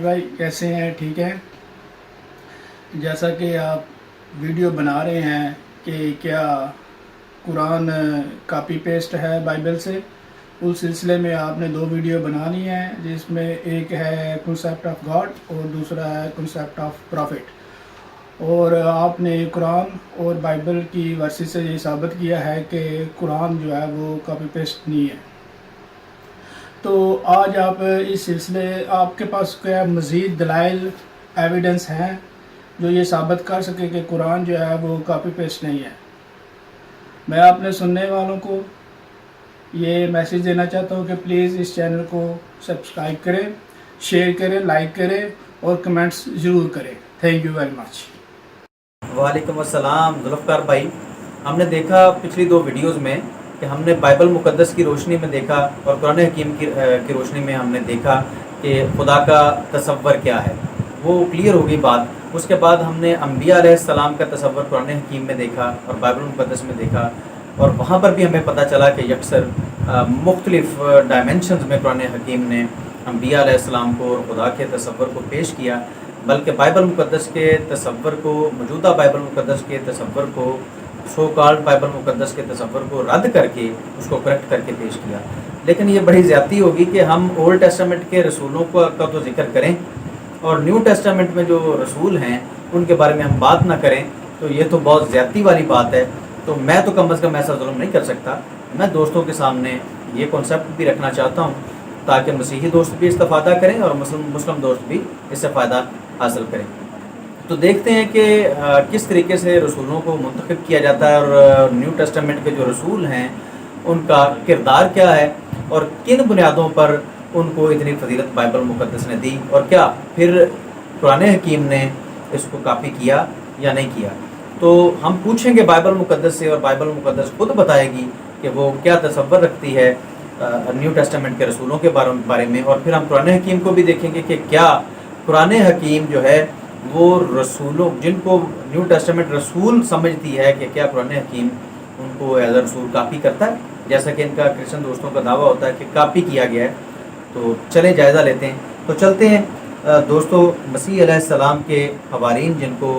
भाई कैसे हैं? ठीक हैं? जैसा कि आप वीडियो बना रहे हैं कि क्या कुरान कॉपी पेस्ट है बाइबल से, उस सिलसिले में आपने दो वीडियो बना ली हैं, जिसमें एक है कॉन्सेप्ट ऑफ गॉड और दूसरा है कॉन्सेप्ट ऑफ प्रॉफिट। और आपने कुरान और बाइबल की वर्सेस से ये साबित किया है कि कुरान जो है वो कॉपी पेस्ट नहीं है। तो आज आप इस सिलसिले आपके पास क्या मज़ीद दलाइल एविडेंस हैं जो ये साबित कर सके कि कुरान जो है वो कॉपी पेस्ट नहीं है? मैं अपने सुनने वालों को ये मैसेज देना चाहता हूँ कि प्लीज़ इस चैनल को सब्सक्राइब करें, शेयर करें, लाइक करें और कमेंट्स ज़रूर करें। Thank you very much. वालेकुम अस्सलाम जुल्फ़कार भाई, हमने देखा पिछली दो वीडियोस में कि हमने बाइबल मुक़द्दस की रोशनी में देखा और कुरान हकीम की रोशनी में हमने देखा कि खुदा का तसव्वुर क्या है, वो क्लियर हो गई बात। उसके बाद हमने अंबिया अलैहिस्सलाम का तसव्वुर कुरान हकीम में देखा और बाइबल मुक़द्दस में देखा, और वहाँ पर भी हमें पता चला कि यकसर मुख्तलिफ डायमेंशंस में कुरान हकीम ने अंबिया अलैहिस्सलाम को और खुदा के तसव्वुर को पेश किया, बल्कि बाइबल मुक़द्दस के तसव्वुर को, मौजूदा बाइबल मुक़द्दस के तसव्वुर को, सो कॉल्ड बाइबल मुक़द्दस के तसव्वुर को रद्द करके उसको करेक्ट करके पेश किया। लेकिन ये बड़ी ज़्यादती होगी कि हम ओल्ड टेस्टामेंट के रसूलों का तो जिक्र करें और न्यू टेस्टामेंट में जो रसूल हैं उनके बारे में हम बात ना करें, तो ये तो बहुत ज़्यादती वाली बात है। तो मैं तो कम अज़ कम ऐसा जुल्म नहीं कर सकता। मैं दोस्तों के सामने ये कॉन्सेप्ट भी रखना चाहता हूँ ताकि मसीही दोस्त भी इस्तेफ़ादा करें और मुस्लिम दोस्त भी इससे फ़ायदा हासिल करें। तो देखते हैं कि किस तरीके से रसूलों को मुंतखब किया जाता है और न्यू टेस्टामेंट के जो रसूल हैं उनका किरदार क्या है और किन बुनियादों पर उनको इतनी फजीलत बाइबल मुक़द्दस ने दी, और क्या फिर कुरान हकीम ने इसको कॉपी किया या नहीं किया। तो हम पूछेंगे बाइबल मुक़द्दस से और बाइबल मुक़द्दस खुद बताएगी कि वो क्या तसव्वुर रखती है न्यू टेस्टामेंट के रसूलों के बारे में, और फिर हम कुरान हकीम को भी देखेंगे कि क्या कुरान हकीम जो है वो रसूलों, जिनको न्यू टेस्टामेंट रसूल समझती है, कि क्या कुरान हकीम उनको एज अ रसूल कॉपी करता है, जैसा कि इनका क्रिश्चियन दोस्तों का दावा होता है कि कॉपी किया गया है। तो चलें जायज़ा लेते हैं। तो चलते हैं दोस्तों, मसीह अलैहिस्सलाम के हवारीन, जिनको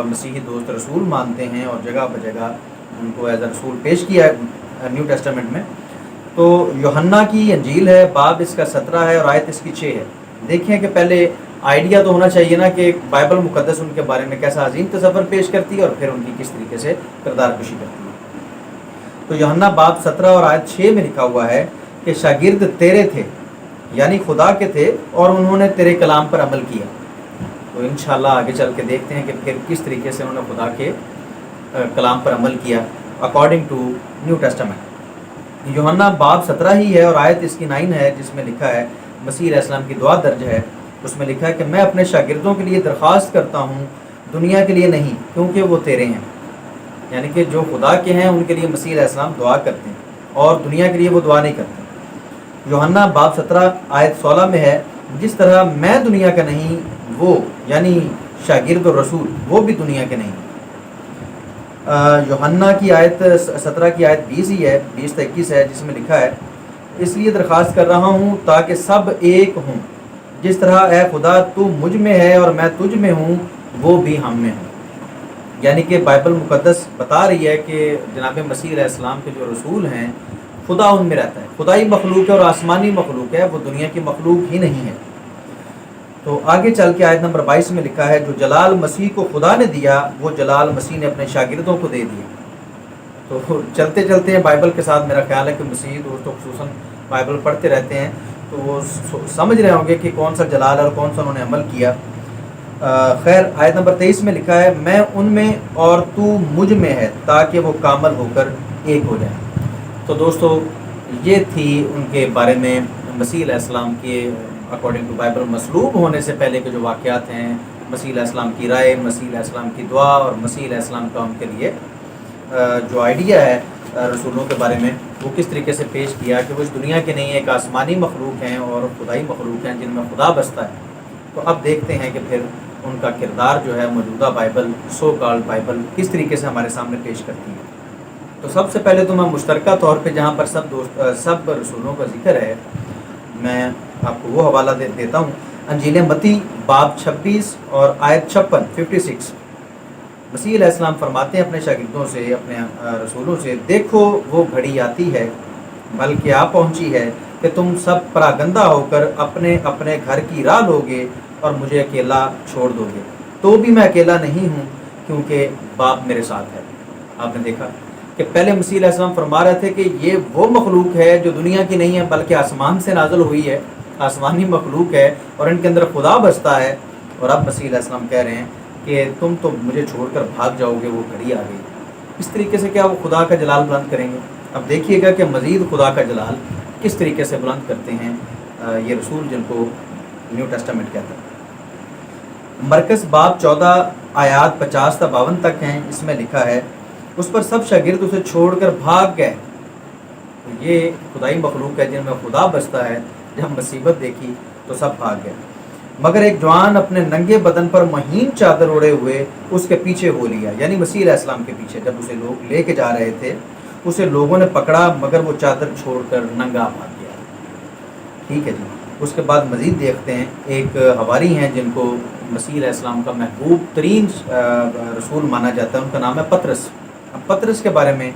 मसीही दोस्त रसूल मानते हैं और जगह बजगह उनको एज अ रसूल पेश किया है न्यू टेस्टामेंट में। तो यूहन्ना की अंजील है, बाब इसका 17 है और आयत इसकी 6 है। देखिए कि पहले आइडिया तो होना चाहिए ना कि बाइबल मुक़द्दस उनके बारे में कैसा अजीम तसव्वुर पेश करती है और फिर उनकी किस तरीके से किरदार कशी करती है। तो यूहन्ना बाब 17 और आयत 6 में लिखा हुआ है कि शागिर्द तेरे थे, यानी खुदा के थे, और उन्होंने तेरे कलाम पर अमल किया। तो इंशाल्लाह आगे चल के देखते हैं कि फिर किस तरीके से उन्होंने खुदा के कलाम पर अमल किया अकॉर्डिंग टू न्यू टेस्टामेंट। यूहन्ना बाब 17 ही है और आयत इसकी 9 है, जिसमें लिखा है, मसीह अलैहिस्सलाम की दुआ दर्ज है, उसमें लिखा है कि मैं अपने शागिर्दों के लिए दरख्वास्त करता हूँ, दुनिया के लिए नहीं, क्योंकि वो तेरे हैं। यानी कि जो खुदा के हैं उनके लिए मसीह अलैहिस्सलाम दुआ करते हैं और दुनिया के लिए वो दुआ नहीं करते। यूहन्ना बाब 17 आयत 16 में है, जिस तरह मैं दुनिया का नहीं, वो यानी शागिर्द और रसूल वो भी दुनिया के नहीं। यूहन्ना की आयत 17 की आयत 20 ही है, 20 से 21 है, जिसमें लिखा है, इसलिए दरख्वास्त कर रहा हूँ ताकि सब एक हों, जिस तरह ए खुदा तू मुझ में है और मैं तुझ में हूँ, वो भी हम में हूँ। यानी कि बाइबल मुक़द्दस बता रही है कि जनाब मसीह अलैहिस्सलाम के जो रसूल हैं खुदा उनमें रहता है। खुदाई मखलूक है और आसमानी मखलूक है, वो दुनिया की मखलूक ही नहीं है। तो आगे चल के आयत नंबर 22 में लिखा है, जो जलाल मसीह को खुदा ने दिया वो जलाल मसीह ने अपने शागिर्दों को दे दिया। तो चलते चलते हैं बाइबल के साथ, मेरा ख्याल है कि मसीही दोस्तों खुसूसन बाइबल पढ़ते रहते हैं तो वो समझ रहे होंगे कि कौन सा जलाल और कौन सा उन्होंने अमल किया। खैर, आयत नंबर 23 में लिखा है, मैं उनमें और तू मुझ में है, ताकि वो कामल होकर एक हो जाए। तो दोस्तों, ये थी उनके बारे में मसीह अलैहिस्सलाम के अकॉर्डिंग टू बाइबल मसलूब होने से पहले के जो वाक़यात हैं, मसीह अलैहिस्सलाम की राय, मसीह अलैहिस्सलाम की दुआ और मसीह अलैहिस्सलाम का उनके लिए जो आइडिया है रसूलों के बारे में, वो किस तरीके से पेश किया कि वो इस दुनिया के नहीं, एक आसमानी मखलूक हैं और खुदाई मखलूक हैं जिनमें खुदा बसता है। तो अब देखते हैं कि फिर उनका किरदार जो है मौजूदा बाइबल, सो कॉल्ड बाइबल, किस तरीके से हमारे सामने पेश करती है। तो सबसे पहले तो मैं मुश्तरका तौर पे जहाँ पर सब रसूलों का जिक्र है, मैं आपको वो हवाला देता हूँ। अंजील मती बाब 26 और आयत 56 मसीह अलैहिस्सलाम फरमाते हैं अपने शागिर्दों से, अपने रसूलों से, देखो वो घड़ी आती है, बल्कि आ पहुंची है कि तुम सब परागंदा होकर अपने अपने घर की राह लोगे और मुझे अकेला छोड़ दोगे, तो भी मैं अकेला नहीं हूँ क्योंकि बाप मेरे साथ है। आपने देखा कि पहले मसीह अलैहिस्सलाम फरमा रहे थे कि ये वो मखलूक है जो दुनिया की नहीं है बल्कि आसमान से नाज़िल हुई है, आसमानी मखलूक है और इनके अंदर खुदा बसता है। और अब मसीह अलैहिस्सलाम कह रहे हैं कि तुम तो मुझे छोड़कर भाग जाओगे, वो घड़ी आ गई। इस तरीके से क्या वो खुदा का जलाल बुलंद करेंगे? अब देखिएगा कि मज़ीद खुदा का जलाल किस तरीके से बुलंद करते हैं ये रसूल जिनको न्यू टेस्टामेंट कहता है। मरकज़ बाब 14 आयात 50 से 52 तक हैं। इसमें लिखा है, उस पर सब शागिर्द उसे छोड़कर भाग गए। तो ये खुदाई मखलूक है जिनमें खुदा बसता है। जब मुसीबत देखी तो सब भाग गए, मगर एक जवान अपने नंगे बदन पर महीन चादर ओढ़े हुए उसके पीछे हो लिया, यानी मसीह अलैहिस्सलाम के पीछे। जब उसे लोग लेके जा रहे थे उसे लोगों ने पकड़ा, मगर वो चादर छोड़कर नंगा भाग गया। ठीक है जी। उसके बाद मज़ीद देखते हैं, एक हवारी हैं जिनको मसीह अलैहिस्सलाम का महबूब तरीन रसूल माना जाता है, उनका नाम है पतरस। अब पतरस के बारे में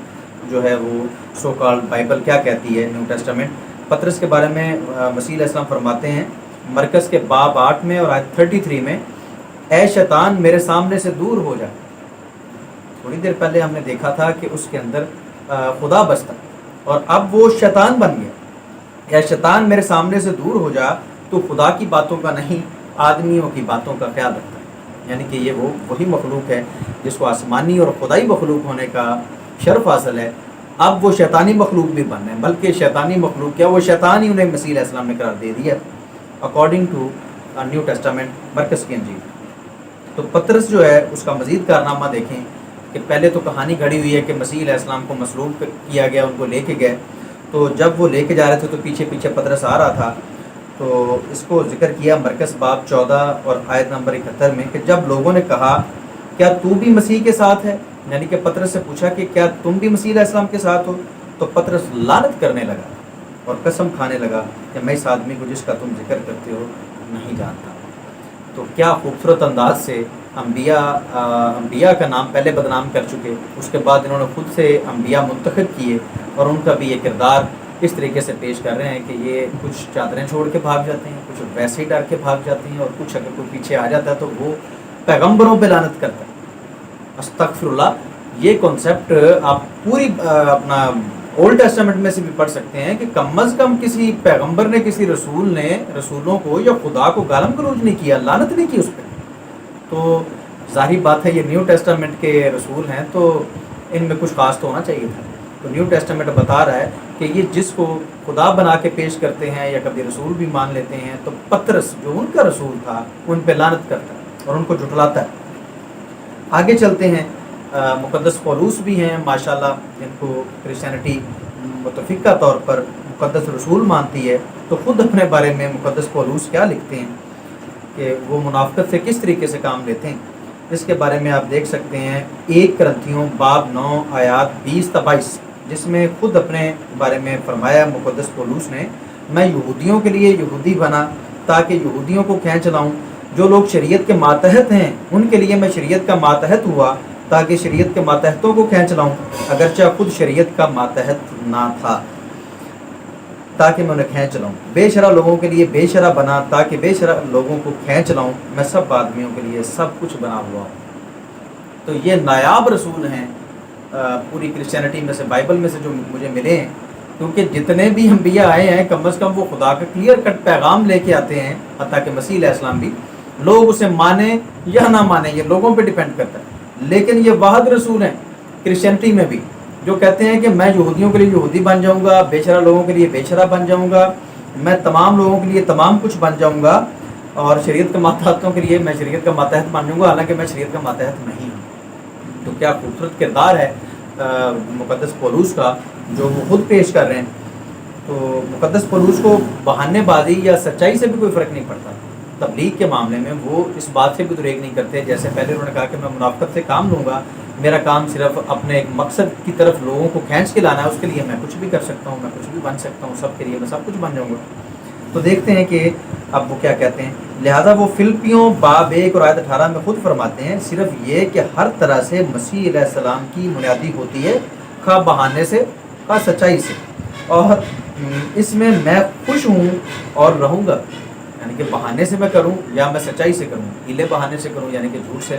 जो है वो सो कॉल्ड बाइबल क्या कहती है, न्यू टेस्टामेंट। पतरस के बारे में मसीह अलैहिस्सलाम फरमाते हैं मरकज़ के बाब 8 में और आयत 33 में, ऐ शैतान मेरे सामने से दूर हो जा। थोड़ी देर पहले हमने देखा था कि उसके अंदर खुदा बसता और अब वो शैतान बन गया। ऐ शैतान मेरे सामने से दूर हो जा, तो खुदा की बातों का नहीं आदमियों की बातों का ख्याल रखता है। यानी कि ये वो वही मखलूक है जिसको आसमानी और खुदाई मखलूक होने का शर्फ हासिल है। अब वो शैतानी मखलूक भी बन रहे हैं, बल्कि शैतानी मखलूक क्या, वो शैतान ही उन्हें मसीह अलैहिस्सलाम ने करार दे दिया अकॉर्डिंग टू न्यू टेस्टामेंट मरकज़ की अंजील। तो पतरस जो है उसका मज़ीद कारनामा देखें कि पहले तो कहानी घड़ी हुई है कि मसीह अलैहिस्सलाम को मसलूब किया गया, उनको लेके गए। तो जब वो लेके जा रहे थे तो पीछे पीछे पतरस आ रहा था। तो इसको जिक्र किया मरकज़ बाब 14 और आयत नंबर 71 में कि जब लोगों ने कहा क्या तू भी मसीह के साथ है, यानी कि पतरस से पूछा कि क्या तुम भी मसीह अलैहिस्सलाम के साथ हो, तो पतरस लानत करने लगा और कसम खाने लगा कि मैं इस आदमी को जिसका तुम जिक्र करते हो नहीं जानता। तो क्या खूबसूरत अंदाज से अंबिया का नाम पहले बदनाम कर चुके, उसके बाद इन्होंने खुद से अंबिया मुंतखब किए और उनका भी ये किरदार इस तरीके से पेश कर रहे हैं कि ये कुछ चादरें छोड़ के भाग जाते हैं, कुछ वैसे ही डर के भाग जाते हैं और कुछ अगर कोई पीछे आ जाता है तो वो पैगंबरों पे लानत करता है। अस्तगफिरुल्लाह। ये कॉन्सेप्ट आप पूरी अपना ओल्ड टेस्टामेंट में से भी पढ़ सकते हैं कि कम अज़ कम किसी पैगंबर ने, किसी रसूल ने रसूलों को या खुदा को गालम गलौज नहीं किया, लानत नहीं की उस पर। तो जाहिर बात है ये न्यू टेस्टामेंट के रसूल हैं तो इनमें कुछ खास तो होना चाहिए था। तो न्यू टेस्टामेंट बता रहा है कि ये जिसको खुदा बना के पेश करते हैं या कभी रसूल भी मान लेते हैं, तो पतरस जो उनका रसूल था उन पे लानत करता है और उनको झुठलाता है। आगे चलते हैं, मुक़द्दस पौलुस भी हैं माशाल्लाह, जिनको क्रिश्चियनिटी मुतफ़िक़ा तौर पर मुक़द्दस रसूल मानती है। तो ख़ुद अपने बारे में मुक़द्दस पौलुस क्या लिखते हैं कि वो मुनाफ़िक़त से किस तरीके से काम लेते हैं, इसके बारे में आप देख सकते हैं 1 करंथियों बाब 9 आयात 20 से 22, जिसमें ख़ुद अपने बारे में फरमाया मुक़द्दस पौलुस ने, मैं यहूदियों के लिए यहूदी बना ताकि यहूदियों को खींच लाऊं, जो लोग शरीयत के मातहत हैं उनके लिए मैं शरीयत का मातहत हुआ ताकि शरीयत के मातहतों को खींच लाऊं, अगरचे खुद शरीयत का मातहत ना था ताकि मैं उन्हें खींच लाऊं। बेशरा लोगों के लिए बेशरा बना ताकि बेशरा लोगों को खींच लाऊं, मैं सब आदमियों के लिए सब कुछ बना हुआ हूँ। तो ये नायाब रसूल हैं पूरी क्रिश्चियनिटी में से, बाइबल में से जो मुझे मिले हैं, क्योंकि जितने भी अंबिया आए हैं कम अज़ कम वो खुदा का क्लियर कट पैगाम लेके आते हैं, हत्ता कि मसीह अलैहिस्सलाम भी। लोग उसे माने या ना माने ये लोगों पे डिपेंड करता है, लेकिन ये वाहिद रसूल हैं क्रिश्चियनिटी में भी जो कहते हैं कि मैं यहूदियों के लिए यहूदी बन जाऊंगा, बेशरा लोगों के लिए बेशरा बन जाऊंगा, मैं तमाम लोगों के लिए तमाम कुछ बन जाऊंगा और शरीयत के मातहतों के लिए मैं शरीयत का मातहत बन जाऊंगा, हालांकि मैं शरीयत का मातहत नहीं हूँ। तो क्या खूबसूरत किरदार है मुक़द्दस पौलुस का जो वो खुद पेश कर रहे हैं। तो मुक़द्दस पौलुस को बहानेबाजी या सच्चाई से भी कोई फ़र्क नहीं पड़ता। तबलीग के मामले में वो इस बात से भी दुरेग नहीं करते, जैसे पहले उन्होंने कहा कि मैं मुनाफ़िक़त से काम लूँगा, मेरा काम सिर्फ अपने एक मकसद की तरफ लोगों को खींच के लाना है, उसके लिए मैं कुछ भी कर सकता हूँ, मैं कुछ भी बन सकता हूँ, सब के लिए मैं सब कुछ बन जाऊँगा। तो देखते हैं कि اب وہ کیا کہتے ہیں، لہٰذا وہ فلپیوں باب 1 اور آیت 18 میں خود فرماتے ہیں صرف یہ کہ ہر طرح سے مسیح علیہ السلام کی بنیادی ہوتی ہے، خواہ بہانے سے خواہ سچائی سے، اور اس میں خوش ہوں اور رہوں گا، یعنی کہ بہانے سے میں کروں یا میں سچائی سے کروں، ہیلے بہانے سے کروں یعنی کہ جھوٹ سے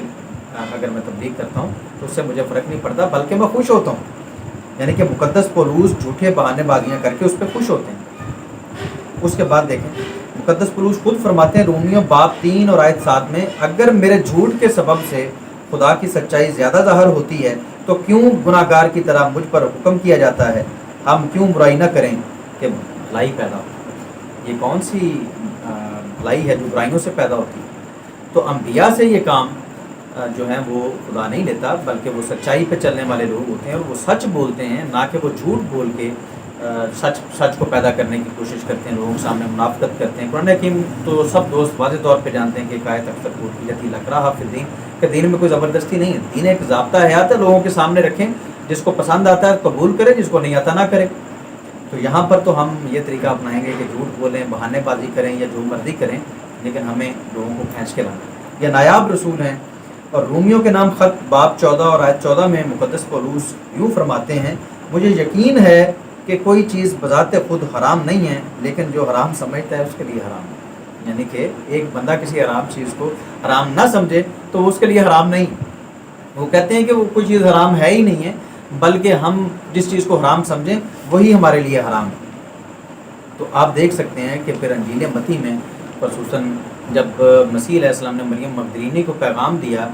اگر میں تبلیغ کرتا ہوں تو اس سے مجھے فرق نہیں پڑتا، بلکہ میں خوش ہوتا ہوں، یعنی کہ مقدس پولوس جھوٹے بہانے بازیاں کر کے اس پہ خوش ہوتے ہیں۔ اس کے بعد دیکھیں مقدس پولوس خود فرماتے ہیں رومیوں باب 3 اور آیت 7 میں، اگر میرے جھوٹ کے سبب سے خدا کی سچائی زیادہ ظاہر ہوتی ہے تو کیوں گناہ گار کی طرح مجھ پر حکم کیا جاتا ہے، ہم کیوں برائی نہ کریں کہ بھلائی پیدا ہو۔ یہ کون سی بھلائی ہے جو برائیوں سے پیدا ہوتی ہے؟ تو انبیاء سے یہ کام جو ہے وہ خدا نہیں لیتا، بلکہ وہ سچائی پہ چلنے والے لوگ ہوتے ہیں اور وہ سچ بولتے ہیں، نہ کہ وہ جھوٹ بول کے سچ کو پیدا کرنے کی کوشش کرتے ہیں، لوگوں کے سامنے منافقت کرتے ہیں۔ قرآن حکیم تو سب دوست واضح طور پہ جانتے ہیں کہ ایک آیت اکثر پوچھی جاتی ہے لکراہ فی الدین، کہ دین میں کوئی زبردستی نہیں ہے، دین ایک ضابطہ حیات ہے، لوگوں کے سامنے رکھیں، جس کو پسند آتا ہے قبول کرے، جس کو نہیں آتا نہ کرے۔ تو یہاں پر تو ہم یہ طریقہ اپنائیں گے کہ جھوٹ بولیں، بہانے بازی کریں یا جو مرضی کریں، لیکن ہمیں لوگوں کو کھینچ کے لانا۔ یہ نایاب رسول ہیں۔ اور رومیوں کے نام خط باب 14 اور آیت 14 میں مقدس پولوس یوں فرماتے ہیں، مجھے یقین ہے کہ کوئی چیز بذات خود حرام نہیں ہے، لیکن جو حرام سمجھتا ہے اس کے لیے حرام ہے، یعنی کہ ایک بندہ کسی حرام چیز کو حرام نہ سمجھے تو اس کے لیے حرام نہیں۔ وہ کہتے ہیں کہ وہ کوئی چیز حرام ہے ہی نہیں ہے، بلکہ ہم جس چیز کو حرام سمجھیں وہی ہمارے لیے حرام ہے۔ تو آپ دیکھ سکتے ہیں کہ پھر انجیل متی میں خصوصاً جب مسیح علیہ السلام نے مریم مگدلینی کو پیغام دیا،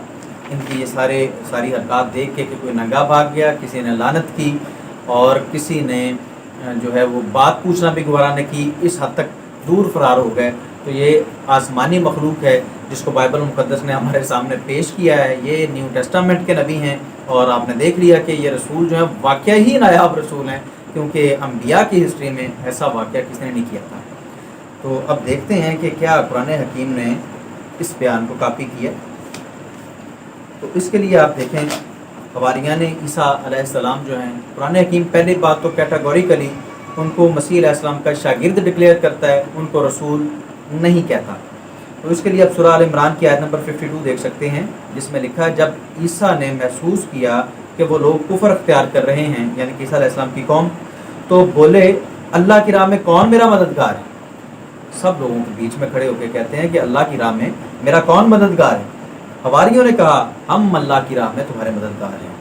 ان کی یہ ساری حرکات دیکھ کے کہ کوئی ننگا بھاگ گیا، کسی نے لعنت کی اور کسی نے جو ہے وہ بات پوچھنا بھی گوارا نہ کی، اس حد تک دور فرار ہو گئے۔ تو یہ آسمانی مخلوق ہے جس کو بائبل مقدس نے ہمارے سامنے پیش کیا ہے، یہ نیو ٹیسٹامنٹ کے نبی ہیں، اور آپ نے دیکھ لیا کہ یہ رسول جو ہیں واقعہ ہی نایاب رسول ہیں، کیونکہ انبیاء کی ہسٹری میں ایسا واقعہ کسی نے نہیں کیا تھا۔ تو اب دیکھتے ہیں کہ کیا قرآن حکیم نے اس بیان کو کاپی کیا۔ تو اس کے لیے آپ دیکھیں حواریان عیسیٰ علیہ السلام جو ہیں، قرآن حکیم پہلی بات تو کیٹاگوریکلی ان کو مسیح علیہ السلام کا شاگرد ڈکلیئر کرتا ہے، ان کو رسول نہیں کہتا۔ تو اس کے لیے اب سورہ آل عمران کی آیت نمبر 52 دیکھ سکتے ہیں، جس میں لکھا ہے، جب عیسیٰ نے محسوس کیا کہ وہ لوگ کفر اختیار کر رہے ہیں، یعنی کہ عیسیٰ علیہ السلام کی قوم، تو بولے اللہ کی راہ میں کون میرا مددگار ہے؟ سب لوگوں کے بیچ میں کھڑے ہو کے کہتے ہیں کہ اللہ کی راہ میں میرا کون مددگار ہے؟ حواریوں نے کہا ہم اللہ کی راہ میں تمہارے مددگار ہیں،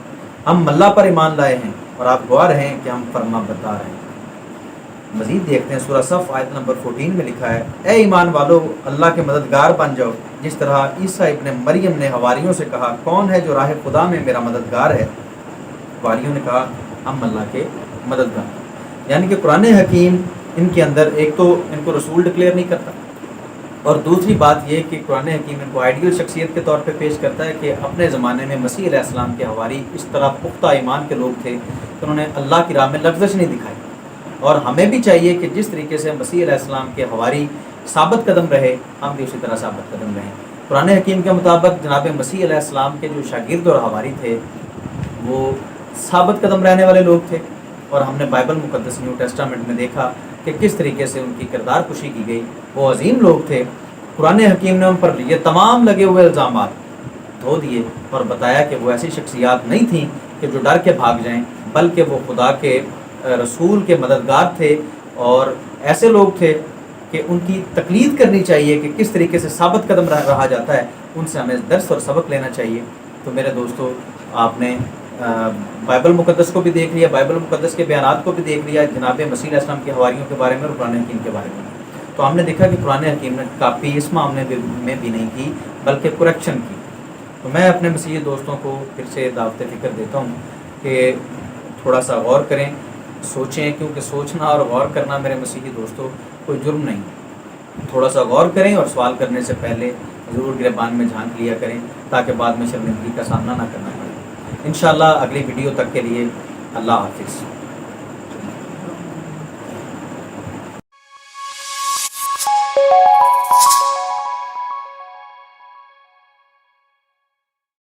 ہم اللہ پر ایمان لائے ہیں اور آپ گواہ ہیں کہ ہم فرما بردار ہیں۔ مزید دیکھتے ہیں سورہ صف آیت نمبر 14 میں لکھا ہے، اے ایمان والو اللہ کے مددگار بن جاؤ، جس طرح عیسیٰ ابن مریم نے حواریوں سے کہا کون ہے جو راہ خدا میں میرا مددگار ہے؟ حواریوں نے کہا ہم اللہ کے مددگار، یعنی کہ قرآن حکیم ان کے اندر ایک تو ان کو رسول ڈکلیئر نہیں کرتا، اور دوسری بات یہ کہ قرآن حکیم ان کو آئیڈیل شخصیت کے طور پہ پیش کرتا ہے کہ اپنے زمانے میں مسیح علیہ السلام کے حواری اس طرح پختہ ایمان کے لوگ تھے کہ انہوں نے اللہ کی راہ میں لغزش نہیں دکھائی، اور ہمیں بھی چاہیے کہ جس طریقے سے مسیح علیہ السلام کے حواری ثابت قدم رہے، ہم بھی اسی طرح ثابت قدم رہیں۔ قرآن حکیم کے مطابق جناب مسیح علیہ السلام کے جو شاگرد اور حواری تھے وہ ثابت قدم رہنے والے لوگ تھے، اور ہم نے بائبل مقدس نیو ٹیسٹامنٹ میں دیکھا کہ کس طریقے سے ان کی کردار کشی کی گئی، وہ عظیم لوگ تھے۔ قرآن حکیم نے ان پر یہ تمام لگے ہوئے الزامات دھو دیے اور بتایا کہ وہ ایسی شخصیات نہیں تھیں کہ جو ڈر کے بھاگ جائیں، بلکہ وہ خدا کے رسول کے مددگار تھے، اور ایسے لوگ تھے کہ ان کی تقلید کرنی چاہیے کہ کس طریقے سے ثابت قدم رہا جاتا ہے، ان سے ہمیں درس اور سبق لینا چاہیے۔ تو میرے دوستو، آپ نے بائبل مقدس کو بھی دیکھ لیا، بائبل مقدس کے بیانات کو بھی دیکھ لیا، جناب مسیح علیہ السلام کے حواریوں کے بارے میں اور قرآن حکیم کے بارے میں۔ تو ہم نے دیکھا کہ قرآن حکیم نے کاپی اس معاملے میں بھی نہیں کی، بلکہ کریکشن کی۔ تو میں اپنے مسیحی دوستوں کو پھر سے دعوت فکر دیتا ہوں کہ تھوڑا سا غور کریں، سوچیں، کیونکہ سوچنا اور غور کرنا میرے مسیحی دوستوں کوئی جرم نہیں۔ تھوڑا سا غور کریں اور سوال کرنے سے پہلے ضرور گریبان میں جھانک لیا کریں، تاکہ بعد میں شرمندگی کا سامنا نہ کرنا پڑے۔ انشاءاللہ اگلی ویڈیو تک کے لیے اللہ حافظ۔